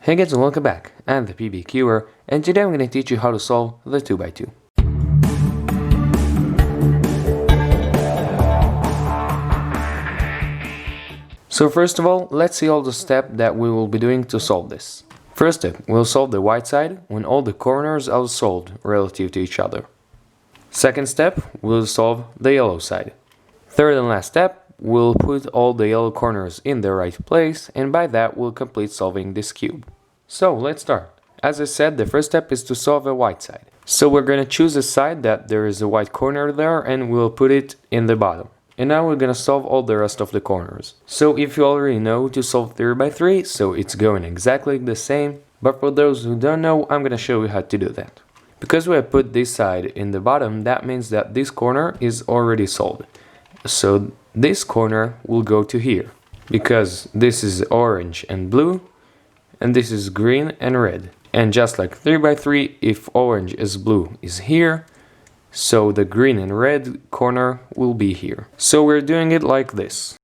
Hey guys, and welcome back. I'm the PBQer, and today I'm going to teach you how to solve the 2x2. So first of all, let's see all the steps that we will be doing to solve this. First step, we'll solve the white side when all the corners are solved relative to each other. Second step, we'll solve the yellow side. Third and last step, we'll put all the yellow corners in the right place, and by that we'll complete solving this cube. So let's start. As I said, the first step is to solve a white side. So we're going to choose a side that there is a white corner there, and we'll put it in the bottom. And now we're going to solve all the rest of the corners. So if you already know to solve 3x3, so it's going exactly the same. But for those who don't know, I'm going to show you how to do that. Because we have put this side in the bottom, that means that this corner is already solved. So this corner will go to here. Because this is orange and blue, and this is green and red. And just like 3x3, if orange is blue is here, so the green and red corner will be here. So we're doing it like this.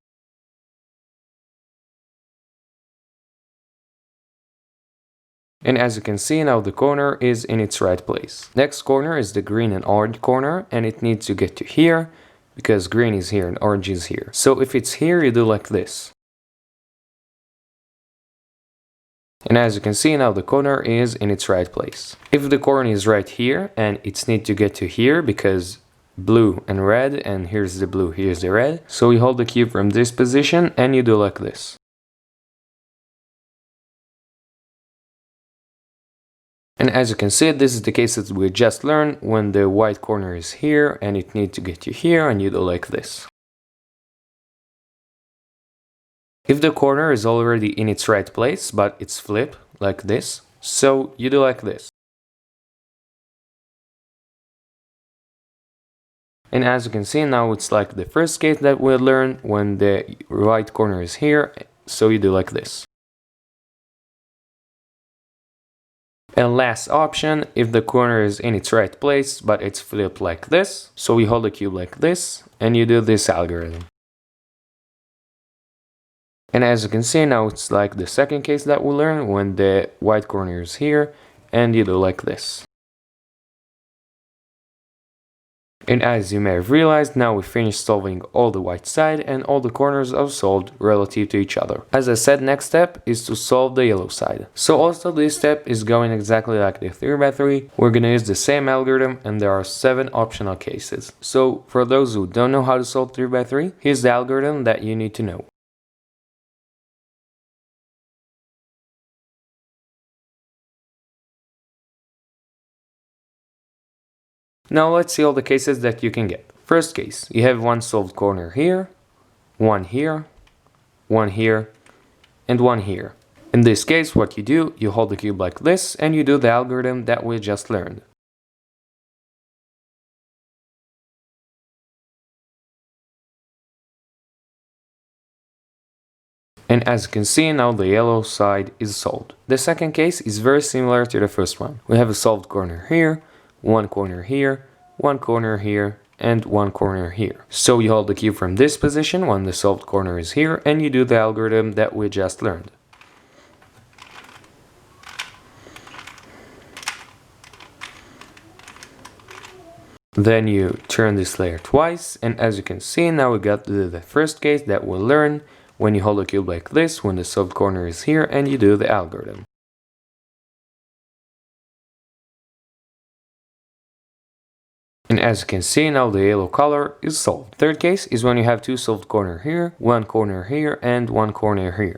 And as you can see, now the corner is in its right place. Next corner is the green and orange corner, and it needs to get to here, because green is here and orange is here. So if it's here, you do like this. And as you can see, now the corner is in its right place. If the corner is right here and it's need to get to here because blue and red, and here's the blue, here's the red. So you hold the cube from this position and you do like this. And as you can see, this is the case that we just learned when the white corner is here and it needs to get to here, and you do like this. If the corner is already in its right place, but it's flipped like this, so you do like this. And as you can see, now it's like the first case that we learned when the right corner is here, so you do like this. And last option, if the corner is in its right place, but it's flipped like this, so you hold the cube like this, and you do this algorithm. And as you can see, now it's like the second case that we learned when the white corner is here, and you do like this. And as you may have realized, now we finished solving all the white side and all the corners are solved relative to each other. As I said, next step is to solve the yellow side. So also this step is going exactly like the 3x3. We're gonna use the same algorithm, and there are 7 optional cases. So for those who don't know how to solve 3x3, here's the algorithm that you need to know. Now let's see all the cases that you can get. First case, you have one solved corner here, one here, one here, and one here. In this case, what you do, you hold the cube like this, and you do the algorithm that we just learned. And as you can see, now the yellow side is solved. The second case is very similar to the first one. We have a solved corner here, one corner here, one corner here, and one corner here. So you hold the cube from this position when the solved corner is here, and you do the algorithm that we just learned. Then you turn this layer twice, and as you can see, now we got the first case that we learned when you hold the cube like this when the solved corner is here, and you do the algorithm. And as you can see, now the yellow color is solved. Third case is when you have two solved corner here, one corner here, and one corner here.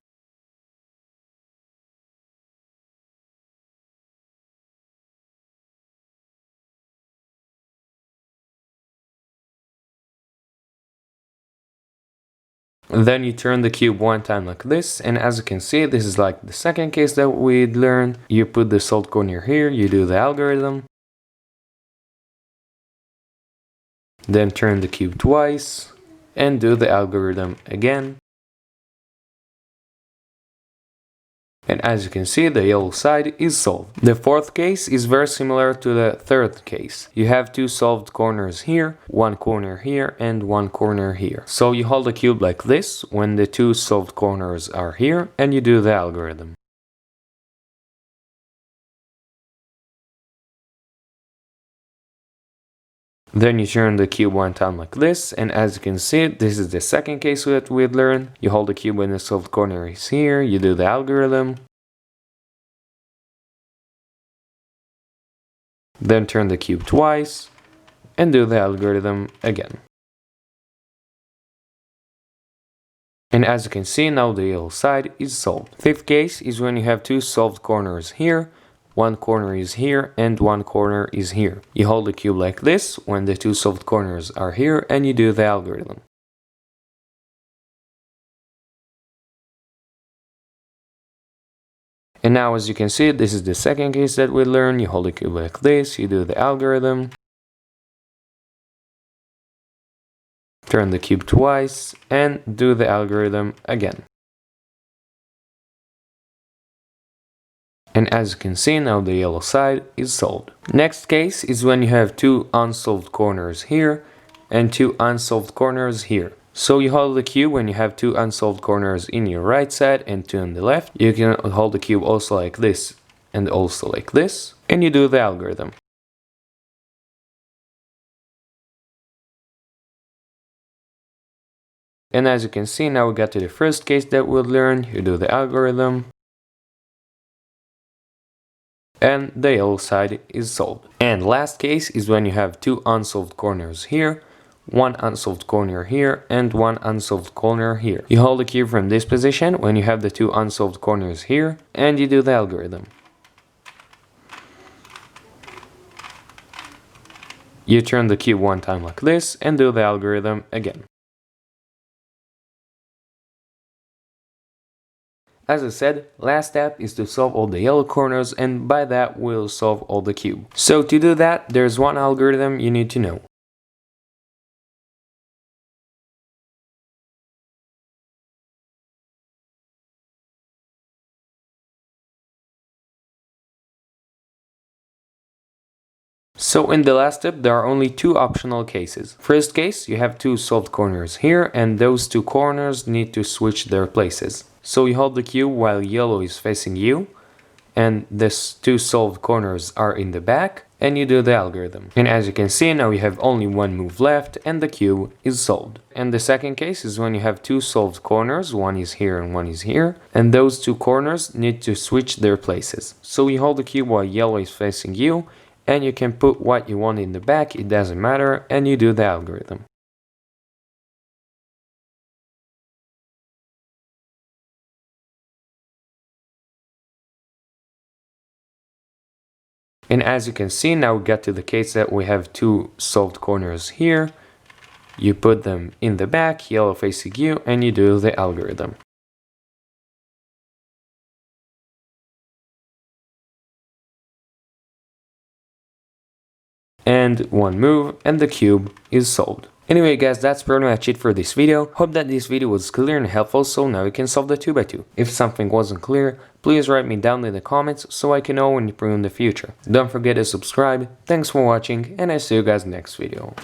Then you turn the cube one time like this, and as you can see, this is like the second case that we learned. You put the solved corner here, you do the algorithm. Then turn the cube twice and do the algorithm again. And as you can see, the yellow side is solved. The fourth case is very similar to the third case. You have two solved corners here, one corner here, and one corner here. So you hold the cube like this when the two solved corners are here, and you do the algorithm. Then you turn the cube one time like this, and as you can see, this is the second case that we'd learned. You hold the cube when the solved corner is here, you do the algorithm. Then turn the cube twice, and do the algorithm again. And as you can see, now the yellow side is solved. Fifth case is when you have two solved corners here, one corner is here and one corner is here. You hold the cube like this when the two solved corners are here and you do the algorithm. And now as you can see, this is the second case that we learned. You hold the cube like this, you do the algorithm. Turn the cube twice and do the algorithm again. And as you can see, now the yellow side is solved. Next case is when you have two unsolved corners here and two unsolved corners here. So you hold the cube when you have two unsolved corners in your right side and two on the left. You can hold the cube also like this and also like this, and you do the algorithm. And as you can see, now we got to the first case that we'll learn. You do the algorithm. And the yellow side is solved. And last case is when you have two unsolved corners here, one unsolved corner here, and one unsolved corner here. You hold the cube from this position when you have the two unsolved corners here, and you do the algorithm. You turn the cube one time like this, and do the algorithm again. As I said, last step is to solve all the yellow corners, and by that we'll solve all the cube. So to do that, there's one algorithm you need to know. So in the last step, there are only two optional cases. First case, you have two solved corners here, and those two corners need to switch their places. So you hold the cube while yellow is facing you, and these two solved corners are in the back, and you do the algorithm. And as you can see, now you have only one move left, and the cube is solved. And the second case is when you have two solved corners, one is here and one is here, and those two corners need to switch their places. So you hold the cube while yellow is facing you, and you can put what you want in the back, it doesn't matter, and you do the algorithm. And as you can see, now we got to the case that we have two solved corners here. You put them in the back, yellow facing you, and you do the algorithm. And one move, and the cube is solved. Anyway guys, that's pretty much it for this video. Hope that this video was clear and helpful, so now we can solve the 2x2. If something wasn't clear, please write me down in the comments so I can know when to improve in the future. Don't forget to subscribe, thanks for watching, and I see you guys next video.